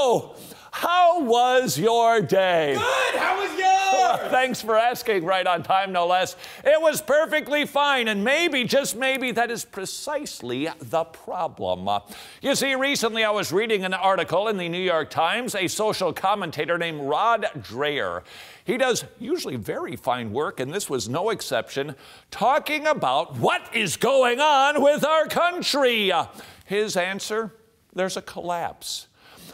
Hello! How was your day? Good! How was yours? Thanks for asking, right on time, no less. It was perfectly fine, and maybe, just maybe, that is precisely the problem. You see, recently I was reading an article in the New York Times, a social commentator named Rod Dreher. He does usually very fine work, and this was no exception, talking about what is going on with our country. His answer? There's a collapse.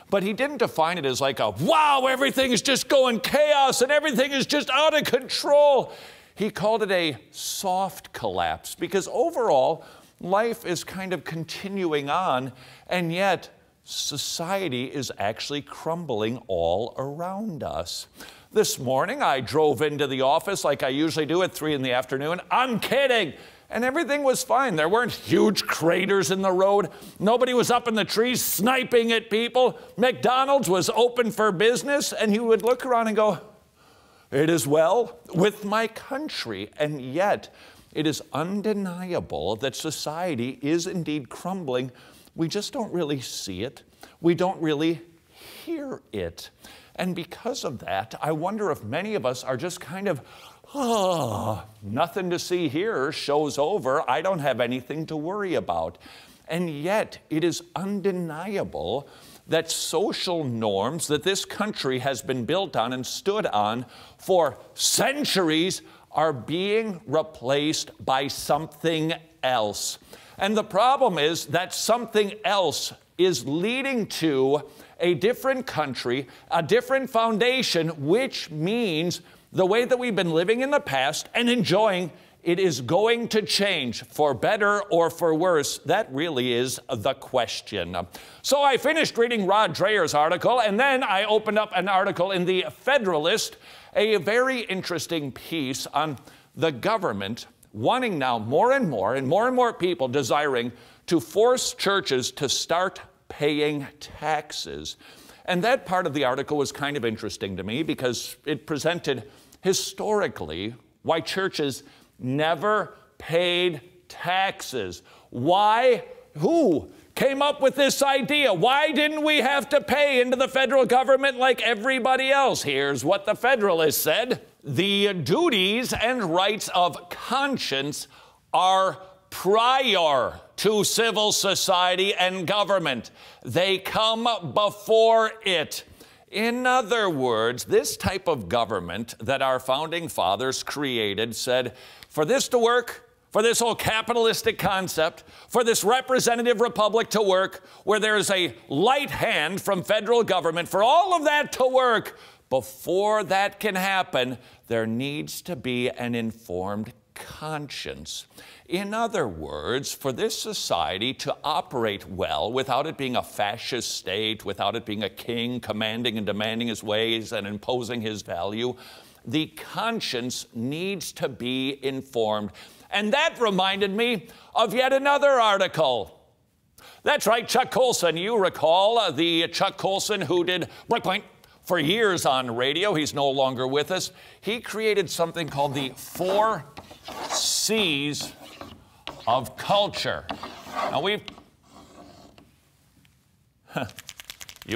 But he didn't define it as like a, wow, everything is just going chaos and everything is just out of control. He called it a soft collapse because overall, life is kind of continuing on, and yet society is actually crumbling all around us. This morning, I drove into the office like I usually do at 3 in the afternoon. I'm kidding. And everything was fine. There weren't huge craters in the road. Nobody was up in the trees sniping at people. McDonald's was open for business, and you would look around and go, it is well with my country. And yet, it is undeniable that society is indeed crumbling. We just don't really see it. We don't really hear it. And because of that, I wonder if many of us are just kind of, nothing to see here, show's over, I don't have anything to worry about. And yet, it is undeniable that social norms that this country has been built on and stood on for centuries are being replaced by something else. And the problem is that something else is leading to a different country, a different foundation, which means the way that we've been living in the past and enjoying, it is going to change for better or for worse. That really is the question. So I finished reading Rod Dreher's article, and then I opened up an article in the Federalist, a very interesting piece on the government wanting now more and more people desiring to force churches to start paying taxes. And that part of the article was kind of interesting to me because it presented historically why churches never paid taxes. Why? Who came up with this idea? Why didn't we have to pay into the federal government like everybody else? Here's what the Federalist said. The duties and rights of conscience are prior to civil society and government. They come before it. In other words, this type of government that our founding fathers created said, for this to work, for this whole capitalistic concept, for this representative republic to work, where there's a light hand from federal government, for all of that to work, before that can happen, there needs to be an informed conscience. In other words, for this society to operate well without it being a fascist state, without it being a king commanding and demanding his ways and imposing his value, the conscience needs to be informed. And that reminded me of yet another article. That's right, Chuck Colson. You recall the Chuck Colson who did Breakpoint for years on radio. He's no longer with us. He created something called the 4 C's of culture. Now you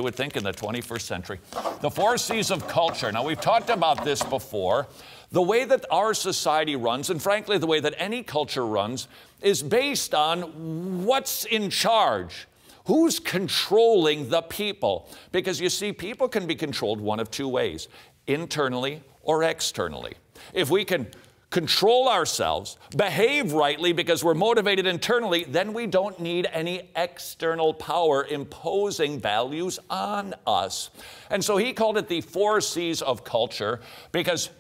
would think in the 21st century. The 4 C's of culture. Now we've talked about this before. The way that our society runs, and frankly the way that any culture runs, is based on what's in charge. Who's controlling the people? Because you see, people can be controlled one of 2 ways, internally or externally. If we can control ourselves, behave rightly because we're motivated internally, then we don't need any external power imposing values on us. And so he called it the 4 C's of culture because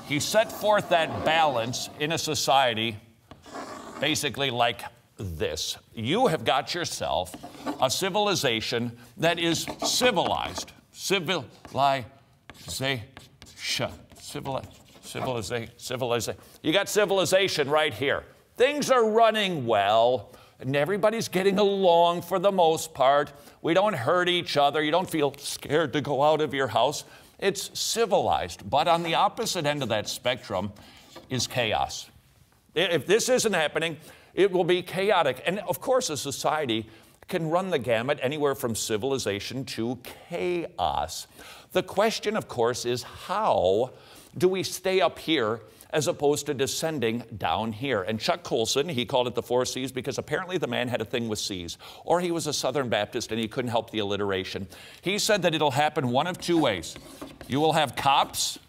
he set forth that balance in a society basically like this. You have got yourself a civilization that is civilized. Civilization. You got civilization right here. Things are running well, and everybody's getting along for the most part. We don't hurt each other. You don't feel scared to go out of your house. It's civilized. But on the opposite end of that spectrum is chaos. If this isn't happening, it will be chaotic. And of course, a society can run the gamut anywhere from civilization to chaos. The question, of course, is how do we stay up here as opposed to descending down here? And Chuck Colson, he called it the 4 C's because apparently the man had a thing with C's, or he was a Southern Baptist and he couldn't help the alliteration. He said that it'll happen one of 2 ways. You will have cops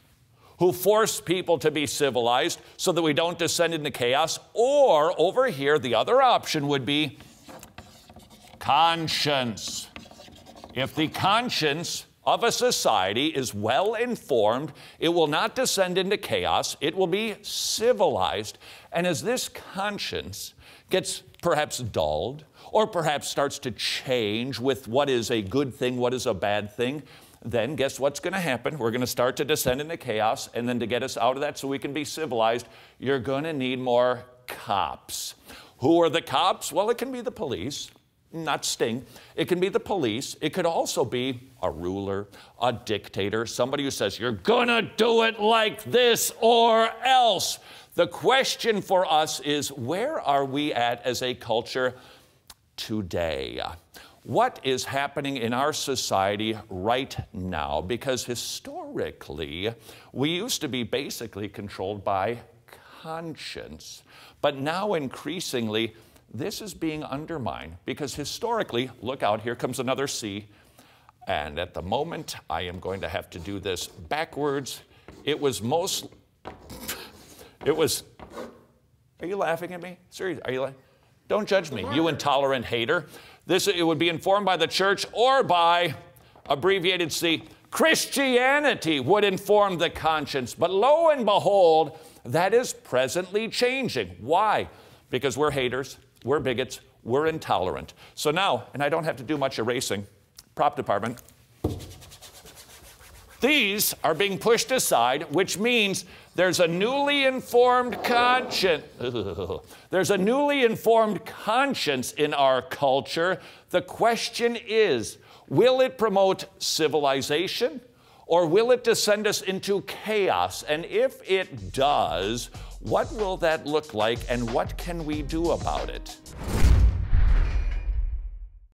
who force people to be civilized so that we don't descend into chaos, or over here, the other option would be conscience. If the conscience of a society is well informed, it will not descend into chaos, it will be civilized. And as this conscience gets perhaps dulled, or perhaps starts to change with what is a good thing, what is a bad thing, then guess what's going to happen? We're going to start to descend into chaos, and then to get us out of that so we can be civilized, you're going to need more cops. Who are the cops? Well, it can be the police. Not Sting. It can be the police. It could also be a ruler, a dictator, somebody who says, you're gonna do it like this or else. The question for us is, where are we at as a culture today? What is happening in our society right now? Because historically, we used to be basically controlled by conscience. But now increasingly, this is being undermined because historically, look out, here comes another C. And at the moment, I am going to have to do this backwards. Are you laughing at me? Seriously, are you laughing? Don't judge me, you intolerant hater. It would be informed by the church or by, abbreviated C, Christianity would inform the conscience. But lo and behold, that is presently changing. Why? Because we're haters. We're bigots, we're intolerant. So now, and I don't have to do much erasing, prop department, these are being pushed aside, which means there's a newly informed conscience. There's a newly informed conscience in our culture. The question is, will it promote civilization or will it descend us into chaos? And if it does, what will that look like and what can we do about it?